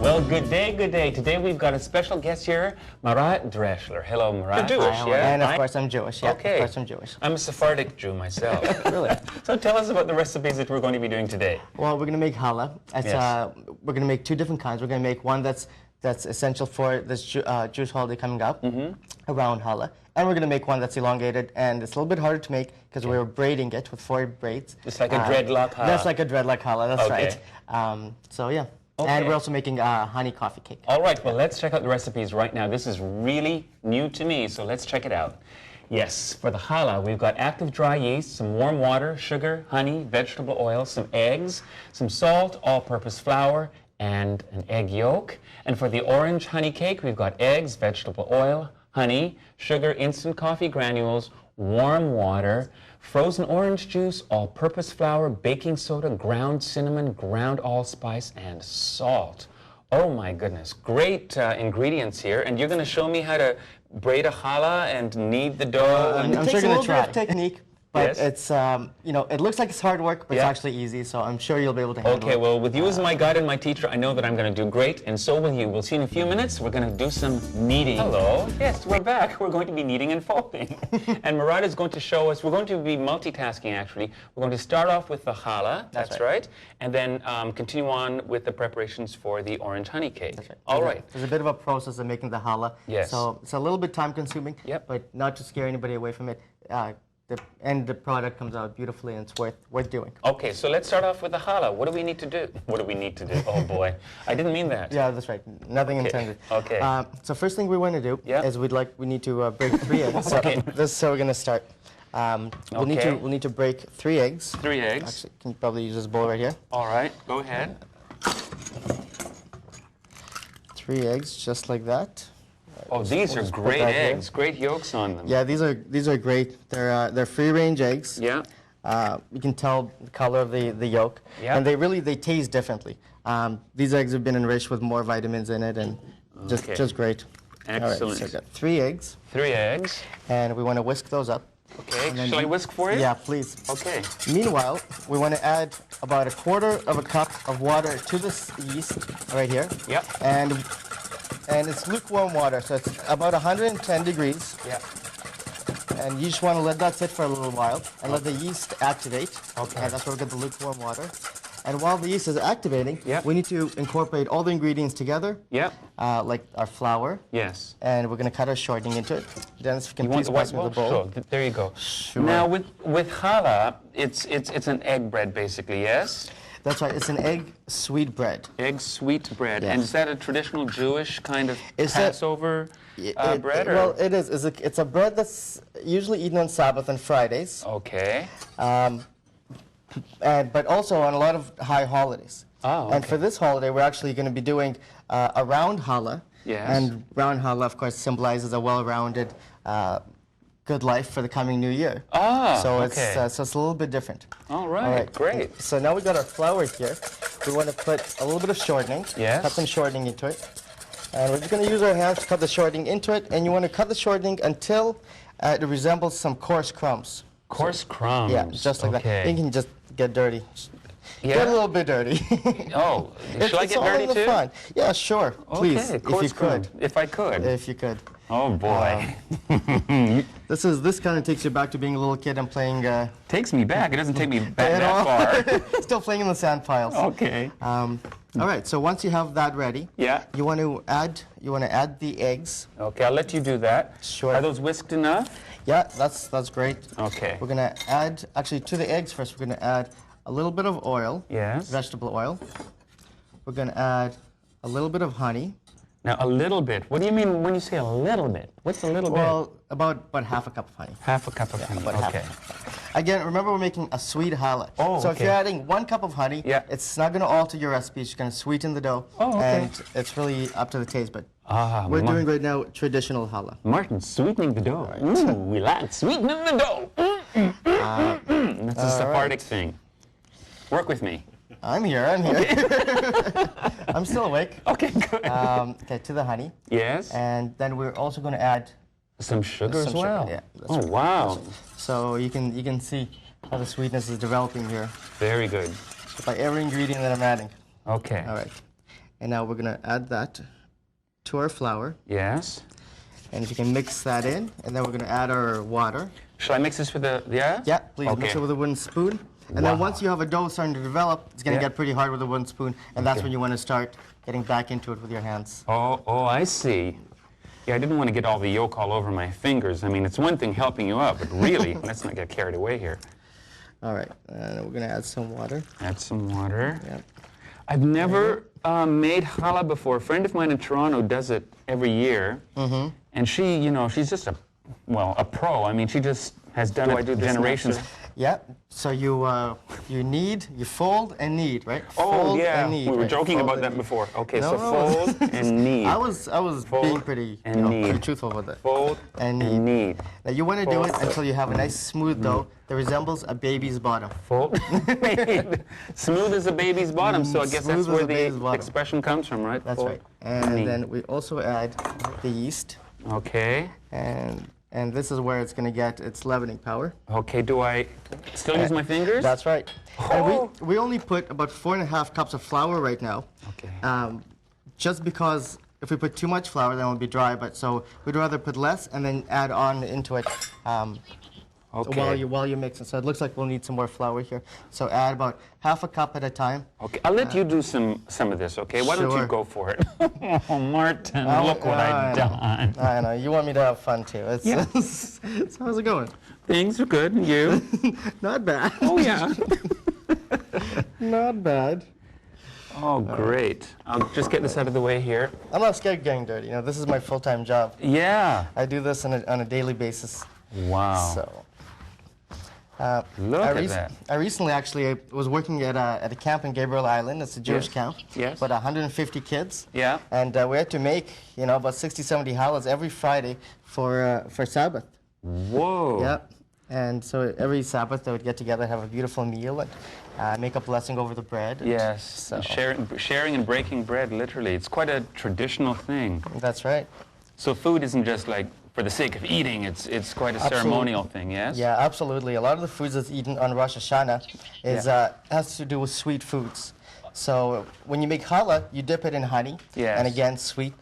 Well, good day, good day. Today we've got a special guest here, Marat Dreshler. Hello, Marat. You're Jewish, yeah? And of course I'm Jewish, yeah. Okay. Of course I'm Jewish. I'm a Sephardic Jew myself. Really? So tell us about the recipes that we're going to be doing today. Well, we're going to make Hala. It's, Yes. we're going to make two different kinds. We're going to make one that's essential for this Jewish holiday coming up, around Hala. And we're going to make one that's elongated, and it's a little bit harder to make because we're braiding it with 4 braids. It's like a dreadlock Hala. That's like a dreadlock Hala, that's Okay. right. So yeah. Okay. And we're also making a honey coffee cake. All right, well, let's check out the recipes right now. This is really new to me, so let's check it out. Yes, for the challah, we've got active dry yeast, some warm water, sugar, honey, vegetable oil, some eggs, some salt, all-purpose flour, and an egg yolk. And for the orange honey cake, we've got eggs, vegetable oil, honey, sugar, instant coffee granules, warm water, frozen orange juice, all-purpose flour, baking soda, ground cinnamon, ground allspice, and salt. Oh my goodness, great ingredients here. And you're going to show me how to braid a challah and knead the dough. I'm and sure going to try. Bit of technique, but Yes. it's you know, it looks like it's hard work, but it's Yeah. actually easy. So I'm sure you'll be able to handle it. Okay, well, with you as my guide and my teacher, I know that I'm going to do great, and so will you. We'll see in a few minutes. We're going to do some kneading. Hello. Yes, we're back. We're going to be kneading and folding. And Marat is going to show us, we're going to be multitasking, actually. We're going to start off with the challah, that's right, and then continue on with the preparations for the orange honey cake. That's right. All right. There's a bit of a process of making the challah. Yes. So it's a little bit time consuming, Yep. but not to scare anybody away from it. The product comes out beautifully, and it's worth doing. Okay, so let's start off with the challah. What do we need to do? What do we need to do? Oh boy, I didn't mean that. Yeah, that's right. Nothing intended. Okay. So first thing we want to do is we need to break 3 eggs. Okay. So we're going to start. We'll need to break 3 eggs. 3 eggs. Actually, can you probably use this bowl right here? All right, go ahead. 3 eggs, just like that. Oh, these are just put great that here. eggs, great yolks on them. Yeah, these are great. They're free-range eggs. Yeah. You can tell the color of the yolk, Yeah. and they taste differently. These eggs have been enriched with more vitamins in it, and just great. Excellent. All right, so I've got 3 eggs, 3 eggs. and we want to whisk those up. Okay, And then shall I whisk for you? Yeah, please. Okay. Meanwhile, we want to add about 1/4 of a cup of water to this yeast right here. Yep. And it's lukewarm water, so it's about 110 degrees. Yeah. And you just want to let that sit for a little while and let the yeast activate. Okay. And that's where we get the lukewarm water. And while the yeast is activating, Yeah. we need to incorporate all the ingredients together, Yeah. like our flour, Yes. and we're going to cut our shortening into it. Dennis, if you can You want please the white pass me the bowl? bowl. Sure. There you go. Sure. Now with challah, it's an egg bread basically, yes? That's right. It's an egg sweet bread. Egg sweet bread. Yes. And is that a traditional Jewish kind of Is that- Passover bread? Or? Well, it is. It's a bread that's usually eaten on Sabbath and Fridays, Okay. but also on a lot of high holidays. Oh, And okay. for this holiday, we're actually going to be doing a round challah. Yes. And round challah, of course, symbolizes a well-rounded, good life for the coming new year. Ah, so okay. It's a little bit different. All right, great. So now we got our flour here. We want to put a little bit of shortening. Yes. Cut some shortening into it. And we're just going to use our hands to cut the shortening into it. And you want to cut the shortening until it resembles some coarse crumbs. Coarse crumbs. Yeah, just like okay. that. You can just get dirty. Yeah. Get a little bit dirty. Oh, shall I It's get all dirty in the too? fun. Yeah, sure. Please, Okay, if coarse you could. crumb. If I could. If you could. Oh boy. This kind of takes you back to being a little kid and playing. Takes me back. It doesn't take me back at that all. far. Still playing in the sand piles. Okay. All right. So once you have that ready, Yeah. you want to add the eggs. Okay, I'll let you do that. Sure. Are those whisked enough? Yeah, that's great. Okay. We're gonna add actually to the eggs first. We're gonna add a little bit of oil. Yes. Vegetable oil. We're gonna add a little bit of honey. Now, a little bit. What do you mean when you say a little bit? What's a little bit? Well, about half a cup of honey. Half a cup of honey. About half Okay. a cup. Again, remember we're making a sweet challah. Oh, so if okay. you're adding 1 cup of honey, Yeah. it's not going to alter your recipe. It's going to sweeten the dough. Oh, okay. And it's really up to the taste. But Ah, we're doing right now traditional challah. Martin, sweetening the dough. Ooh, we like sweetening the dough. That's a Sephardic thing. Work with me. I'm here. I'm still awake. Okay, good. Okay, to the honey. Yes. And then we're also going to add Some sugar some as well. sugar, yeah, that's Oh, right. wow. So you can see how the sweetness is developing here Very good. by every ingredient that I'm adding. Okay. All right. And now we're going to add that to our flour. Yes. And if you can mix that in, and then we're going to add our water. Shall I mix this with a, yeah? Yeah, please Okay. mix it with a wooden spoon. And Wow. then once you have a dough starting to develop, it's going to Yeah. get pretty hard with a wooden spoon, and that's Okay. when you want to start getting back into it with your hands. Oh, I see. Yeah, I didn't want to get all the yolk all over my fingers. I mean, it's one thing helping you out, but really, let's not get carried away here. All right, and we're going to add some water. Add some water. Yep. I've never made challah before. A friend of mine in Toronto does it every year, and she, you know, she's just a pro. I mean, she just has done it generations. Yeah, so you fold and knead, right? Oh, Fold yeah, and knead, we were right? joking Fold about and that knead. before. Okay, No, so no. fold and knead. I was Fold being pretty, and knead. pretty truthful with it. Fold and and knead. Now you want to do Fold. it until you have a nice smooth dough that resembles a baby's bottom. Fold. Smooth as a baby's bottom, so I guess Smooth that's as where a baby's the bottom. expression comes from, right? That's Fold right. And knead. then we also add the yeast, Okay. and this is where it's going to get its leavening power. Okay, do I still use my fingers? That's right. Oh. And we only put about 4.5 cups of flour right now. Okay. Just because if we put too much flour, then it'll be dry. But so we'd rather put less and then add on into it Okay. while you mix it. So it looks like we'll need some more flour here. So add about half a cup at a time. Okay, I'll let you do some of this, okay? Why don't you Sure. go for it? Oh, Martin, look what I I've know. done. I know you want me to have fun too. It's, Yeah. so how's it going? Things are good, and you? Not bad. Oh, yeah. Not bad. Oh, great. I'll just get this out of the way here. I'm not scared of getting dirty. You know, this is my full-time job. Yeah. I do this on a daily basis. Wow. So. Look at that. I recently actually was working at a camp in Gabriel Island. It's a Jewish Yes. camp. Yes. About 150 kids. Yeah. And we had to make, you know, about 60, 70 halas every Friday for Sabbath. Whoa. Yeah. And so every Sabbath they would get together, have a beautiful meal, and make a blessing over the bread. And Yes. So. Sharing and breaking bread, literally. It's quite a traditional thing. That's right. So food isn't just like for the sake of eating, it's quite a ceremonial thing, yes? Yeah, absolutely. A lot of the foods that's eaten on Rosh Hashanah has to do with sweet foods. So when you make challah, you dip it in honey, Yes. and again sweet,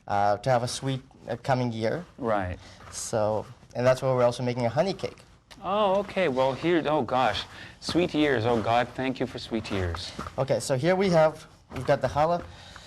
to have a sweet coming year. Right. So, and that's why we're also making a honey cake. Oh, okay. Well, here, oh gosh, sweet years. Oh God, thank you for sweet years. Okay, so here we've got the challah.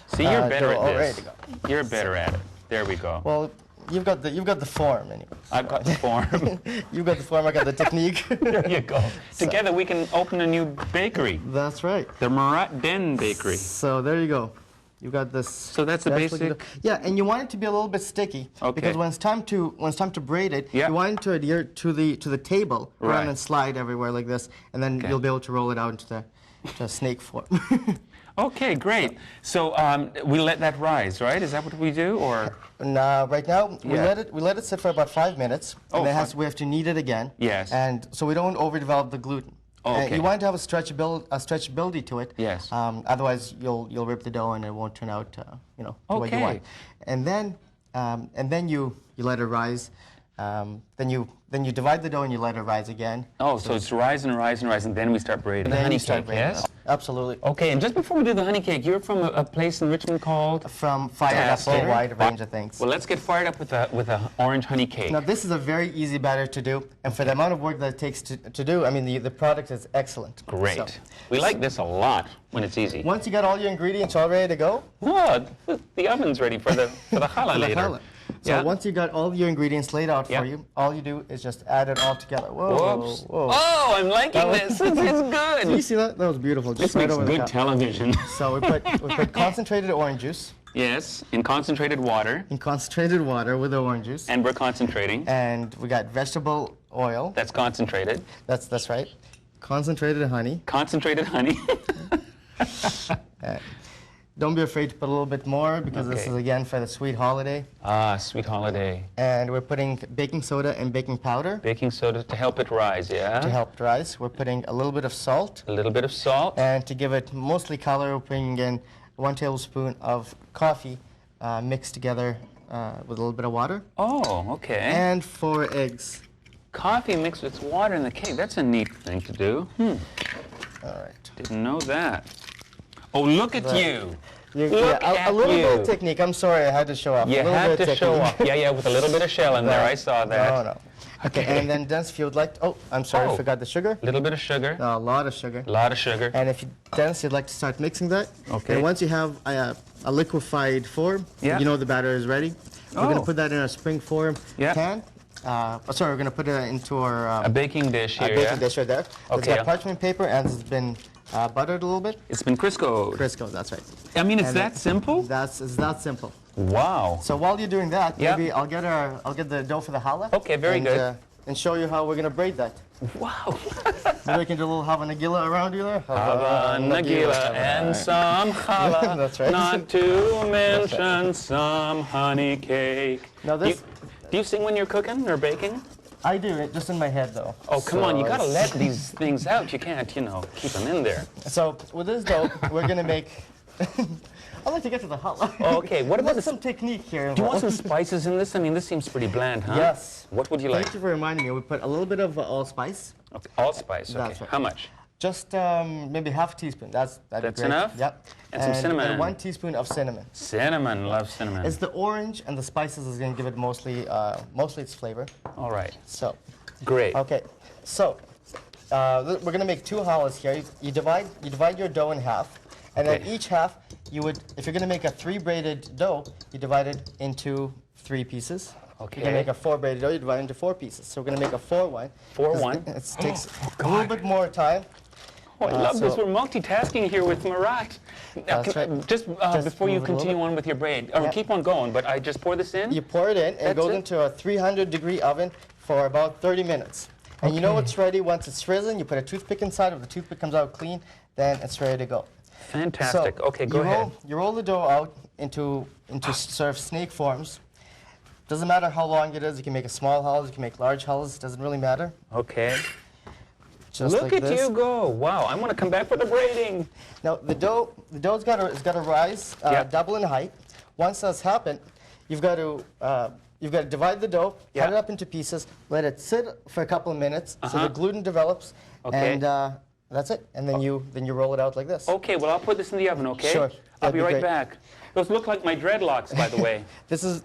See, you're better dough all at ready this. to go. You're better at it. There we go. Well, you've got the form anyway. I've got the form. You've got the form. I got the technique. There you go. Together we can open a new bakery, That's right. the MARAT'S bakery. So there you go. You've got this. So that's the looking basic. dough. Yeah, and you want it to be a little bit sticky Okay. because when it's time to braid it, Yeah. you want it to adhere to the table Right. rather than slide everywhere like this, and then Okay. you'll be able to roll it out into the snake form. Okay, great. So we let that rise, right? Is that what we do, or? And right now Yeah. we let it sit for about 5 minutes, Oh, and then fine. we have to knead it again. Yes. And so we don't overdevelop the gluten. Oh, And okay. you want it to have a stretchability to it. Yes. Otherwise, you'll rip the dough and it won't turn out, the way you Okay. want. And then you let it rise. Then you divide the dough and you let it rise again. Oh, so it's rise and rise and rise, and then we start braiding. The Then honey you start cake, braiding yes? it. Absolutely. Okay, and just before we do the honey cake, you're from a place in Richmond called? From fired up to a Fantastic. wide range of things. Well, let's get fired up with a orange honey cake. Now this is a very easy batter to do, and for the amount of work that it takes to do, I mean the product is excellent. Great. So, We like this a lot when it's easy. once you got all your ingredients all ready to go, Oh, the oven's ready for the challah the later. challah. So Yeah. once you got all your ingredients laid out Yeah. for you, all you do is just add it all together. Whoa, Whoops. whoa. Oh, I'm liking was- this. This is Did you good. see that? That was beautiful. This Just right makes over the good top. television. So we put concentrated orange juice Yes, in concentrated water, in concentrated water with the orange juice, and we're concentrating. and we got vegetable oil. That's concentrated. That's right. Concentrated honey. Concentrated honey. Don't be afraid to put a little bit more because this Okay. is again for the sweet holiday. Ah, sweet holiday. And we're putting baking soda and baking powder Baking soda to help it rise, yeah? to help it rise. We're putting a little bit of salt, A little bit of salt. and to give it mostly color, we're putting in 1 tablespoon of coffee mixed together with a little bit of water, Oh, okay. and 4 eggs. Coffee mixed with water in the cake. That's a neat thing to do. All right. Didn't know that. Oh, look at Right. you. Look a at little you. bit of technique. I'm sorry, I had to show off. You a little had bit to of show technique. off. Yeah, with a little bit of shell in there. I saw that. No, no. Okay, and then Dennis, if you would like, I'm sorry, I forgot the sugar. A little bit of sugar. A lot of sugar. A lot of sugar. And if you, Dennis, you'd like to start mixing that. Okay. And once you have a liquefied form, Yeah. you know the batter is ready. We're going to put that in a spring form can. Sorry, we're going to put it into our a baking dish here. baking dish right there. Okay. It's got parchment paper and it's been buttered a little bit. It's been Crisco'd. Crisco, that's right. I mean, it's And that simple? It's that simple. Wow. So while you're doing that, Yep. maybe I'll get the dough for the challah. Okay, very good. And show you how we're going to braid that. Wow. Maybe we can do a little Hava Nagila around you there. Hava Nagila and some challah. That's right. Not to mention some honey cake. Now this, Do you sing when you're cooking or baking? I do it just in my head though. Oh, come on, you gotta it's- let these things out. You can't, keep them in there. So with this dough, we're going to make. I'd like to get to the challah. Okay, what about There's some technique here. Do you want some spices in this? I mean, this seems pretty bland, huh? Yes. What would you like? Thank you for reminding me. We put a little bit of allspice. Okay, allspice, okay. That's right. How much? Just maybe half a teaspoon. That'd be That's great. enough? Yep. And some cinnamon. And 1 teaspoon of cinnamon. Cinnamon, love cinnamon. It's the orange and the spices is going to give it mostly its flavor. All right, So, great. okay. So, we're going to make 2 challahs here. You divide your dough in half, and then Okay. each half if you're going to make a 3 braided dough, you divide it into 3 pieces. Okay. You're going to make a 4 braided dough, you divide it into 4 pieces. So we're going to make a 4 one. 4 one? It takes a little bit more time. Oh, I love this. so- We're multitasking here with Marat. Now, That's right. Just before you move it a little continue bit. on with your braid, or Yeah. keep on going, but I just pour this in? You pour it in, and it That's goes it? into a 300-degree oven for about 30 minutes. And you know Okay. it's ready once it's risen. You put a toothpick inside. If the toothpick comes out clean, then it's ready to go. Fantastic. So Okay, go ahead. You roll the dough out into sort of snake forms. Doesn't matter how long it is. You can make a small challah, you can make large challahs. Doesn't really matter. Okay. Just Look like at this. you go. Wow, I want to come back for the braiding. Now the dough's got to rise Yep. double in height. Once that's happened, you've got to divide the dough, cut Yeah. it up into pieces, let it sit for a couple of minutes so Uh-huh. the gluten develops, Okay. and that's it. And then you roll it out like this. Okay, well, I'll put this in the oven, okay? Sure, I'll that'd be be right great. back. Those look like my dreadlocks, by the way. This is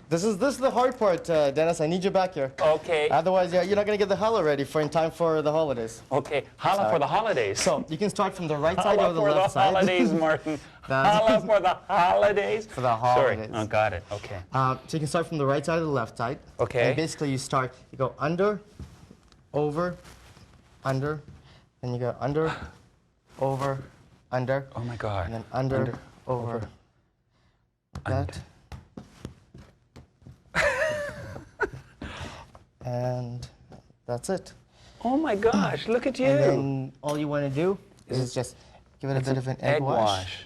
the hard part, Dennis. I need you back here. Okay. Otherwise, you're not going to get the challah ready in time for the holidays. Okay, Hala for the holidays. So you can start from the right side Hala or the for left the side. holidays, Martin. That's- Hala for the holidays. For the holidays. Sorry. Oh, got it. Okay. So you can start from the right side or the left side. Okay. And basically you go under, over, under, then you go under, over, under, Oh my God. and then under, over, that. And that's it. Oh my gosh, look at you. And then all you want to do is just give it a bit of an egg wash.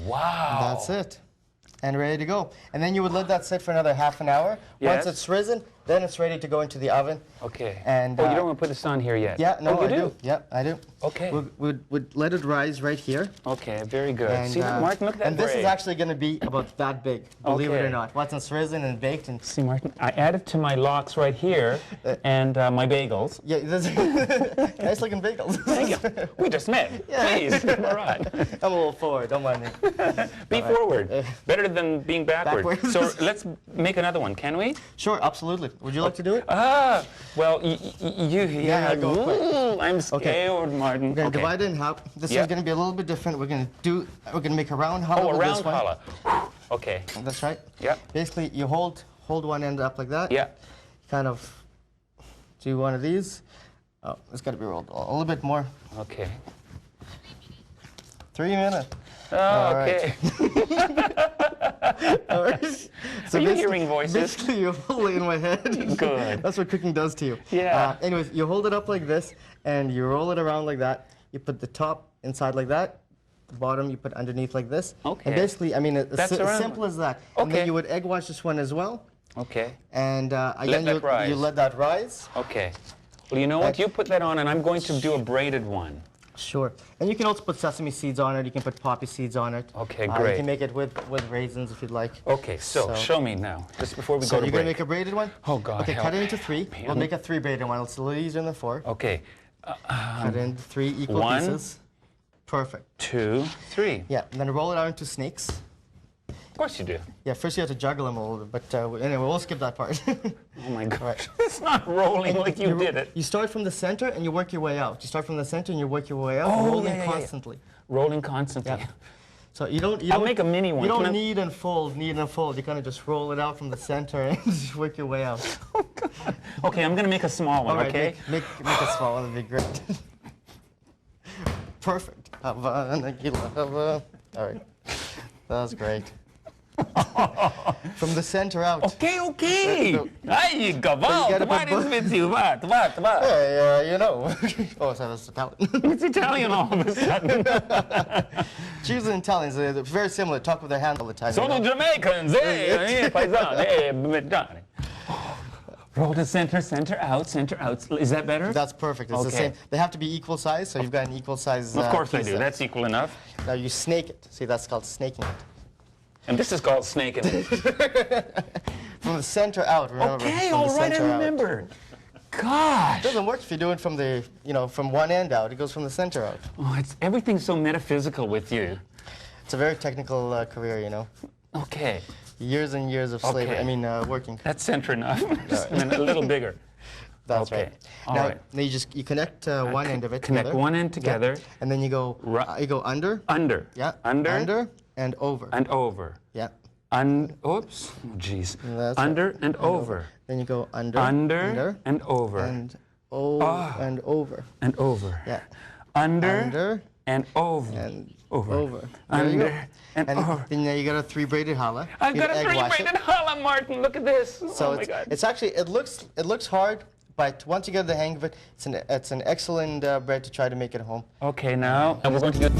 Wow. That's it. And ready to go. And then you would let that sit for another half an hour. Yes. Once it's risen, then it's ready to go into the oven. Okay. And, oh, you don't want to put this on here yet? Yeah, no, oh, you I do. Yeah, I do. Okay. We'd let it rise right here. Okay, very good. And, See, Martin, look at that and this is braid. actually going to be about that big, believe it Okay. or not. Once it's risen and baked and See, Martin, I added to my locks right here and my bagels. yeah, this nice looking bagels. Thank you. We just met. Yeah. Please, Marat. I'm a little forward, don't mind me. Be forward. Better than being backward. Backwards. So let's make another one, can we? Sure, absolutely. Would you like to do it? Ah, well, you, Yeah, go quick. Ooh, I'm scared, Okay. Martin. We're going to Okay. divide it in half. This Yeah. is going to be a little bit different. We're going to make a round challah Oh, a with round this one. challah. Okay. That's right. Yeah. Basically, you hold one end up like that. Yeah. Kind of do one of these. Oh, it's got to be rolled a little bit more. Okay. 3 minutes. Oh, All okay. All right. So Are you basically- hearing voices? Basically, you hold it in my head. Good. That's what cooking does to you. Yeah. Anyways, you hold it up like this, and you roll it around like that. You put the top inside like that. The bottom you put underneath like this. Okay. And basically, I mean, it's That's as around- simple as that. And Okay. then you would egg wash this one as well. Okay. And again, that rise. you let that rise. Okay. Well, you know what? You put that on, and I'm going to do a braided one. Sure. And you can also put sesame seeds on it. You can put poppy seeds on it. Okay, You great. can make it with raisins if you'd like. Okay, so show me now, just before we So go to you're going to break. make a braided one? Oh, God, Okay, help. cut it into 3. Man. We'll make a 3 braided one. It's a little easier than 4. Okay. Cut it into 3 equal one, pieces. Perfect. 2, 3. Yeah, and then roll it out into snakes. Of course you do. Yeah, first you have to juggle them a little bit, but anyway, we'll skip that part. Oh my gosh, Right. it's not rolling like you did it. You start from the center and you work your way out. You start from the center and you work your way out, Oh, rolling yeah. constantly. Rolling constantly. Yeah. So you don't. I'll make a mini one. You Can don't I- knead and fold. You kind of just roll it out from the center and just work your way out. Oh, God. Okay, I'm going to make a small one, All right, okay? make a small one. That'd be great. Perfect. All right. That was great. From the center out. Okay. Ay, Gaval, gotta what put is with you? What? Hey, you know. Oh, so that's Italian. It's Italian all of a sudden. Jews and Italians, they're very similar. Talk with their hands all the time. Sono Jamaicans, hey, paisano, hey, Medani. Roll to center, center out. Is that better? That's perfect. It's the Okay. same. They have to be equal size, so you've got an equal size. Of course I piece do. there. That's equal enough. Now you snake it. See, that's called snaking it. And this is called snaking it. From the center out. Remember? Okay, from all the right, I center out. remember. Gosh. It doesn't work if you do it from the, from one end out. It goes from the center out. Oh, everything's so metaphysical with you. It's a very technical career, Okay, Years and years of slavery. Okay. I mean, working. that's center enough. And then a little bigger. That's Okay. right. All Now, right. now you connect one end of it Connect together. one end together. Yeah. And then you go under. Under. Yeah. Under. And over. And over. Yeah. Oops. Oh, jeez. That's Under and over. Then you go under. Under and over. And and over. And over. Yeah. Under and over. And over. over. There you go. Under and over. Then you got a 3 braided hala. I've You got a egg wash it. three-braided Hala, Martin. Look at this. So Oh my God. it's actually it looks hard, but once you get the hang of it, it's an excellent bread to try to make at home. Okay, now, and we're going to do.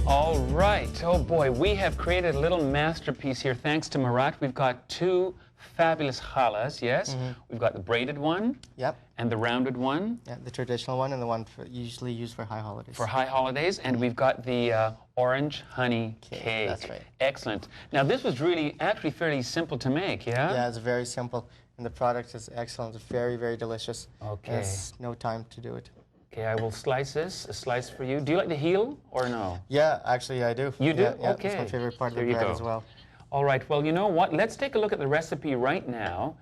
All right. Oh boy, we have created a little masterpiece here. Thanks to Marat, we've got 2 fabulous halas. Yes, we've got the braided one. Yep. And the rounded one. Yeah, the traditional one and the one usually used for high holidays. For high holidays, and we've got the orange honey cake. That's right. Excellent. Now this was actually fairly simple to make, yeah? Yeah, it's very simple, and the product is excellent. It's very, very delicious. Okay. There's no time to do it. Okay, I will slice this. A slice for you. Do you like the heel or no? Yeah, actually I do. You do? Yeah, yeah, Okay. It's my favorite part of There the you bread go. as well. All right. Well, you know what? Let's take a look at the recipe right now.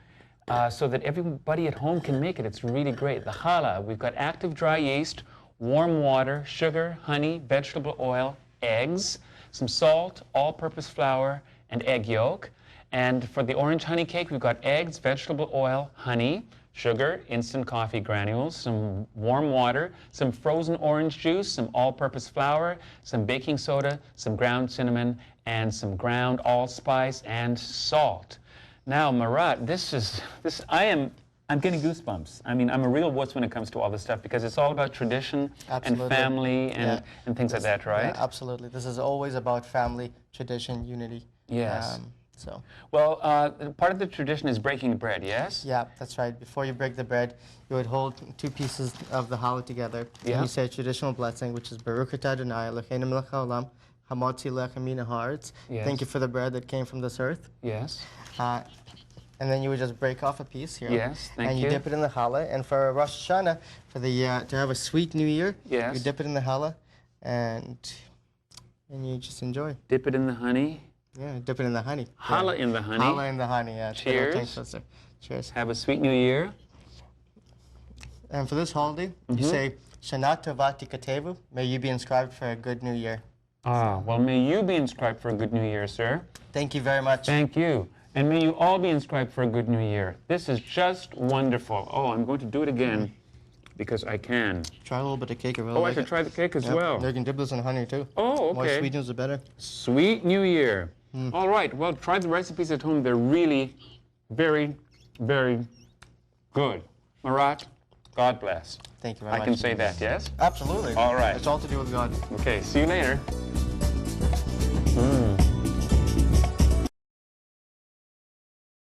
So that everybody at home can make it. It's really great. The challah, we've got active dry yeast, warm water, sugar, honey, vegetable oil, eggs, some salt, all-purpose flour, and egg yolk. And for the orange honey cake, we've got eggs, vegetable oil, honey, sugar, instant coffee granules, some warm water, some frozen orange juice, some all-purpose flour, some baking soda, some ground cinnamon, and some ground allspice and salt. Now, Marat, I'm getting goosebumps. I mean, I'm a real wuss when it comes to all this stuff because it's all about tradition Absolutely. and family and, Yeah. and things like that, right? Yeah, absolutely. This is always about family, tradition, unity. Yes. So. Well, part of the tradition is breaking the bread, yes? Yeah, that's right. Before you break the bread, you would hold 2 pieces of the challah together. Yeah. And you say a traditional blessing, which is Baruch atah Adonai Eloheinu melech haolam, hamotzi lechem min haaretz. Yes. Thank you for the bread that came from this earth. Yes. And then you would just break off a piece here. Yes, thank and you you. dip it in the challah. And for Rosh Hashanah, for to have a sweet New Year, Yes. you dip it in the challah, and you just enjoy. Dip it in the honey. Yeah, dip it in the honey. Challah in the honey. Challah in the honey. Yeah. it's very Cheers. tasty. Cheers. Have a sweet new year. And for this holiday, you say, Shana Tova Tikatevu, may you be inscribed for a good new year. Ah, well, may you be inscribed for a good new year, sir. Thank you very much. Thank you. And may you all be inscribed for a good new year. This is just wonderful. Oh, I'm going to do it again because I can. Try a little bit of cake. Oh, I should try the cake as well. You can dip this in honey too. Oh, More okay. sweetness, the better. Sweet New Year. All right, well, try the recipes at home. They're really very, very good. Marat, God bless. Thank you very much. I can say that, yes? Absolutely. All right. It's all to do with God. Okay, see you later.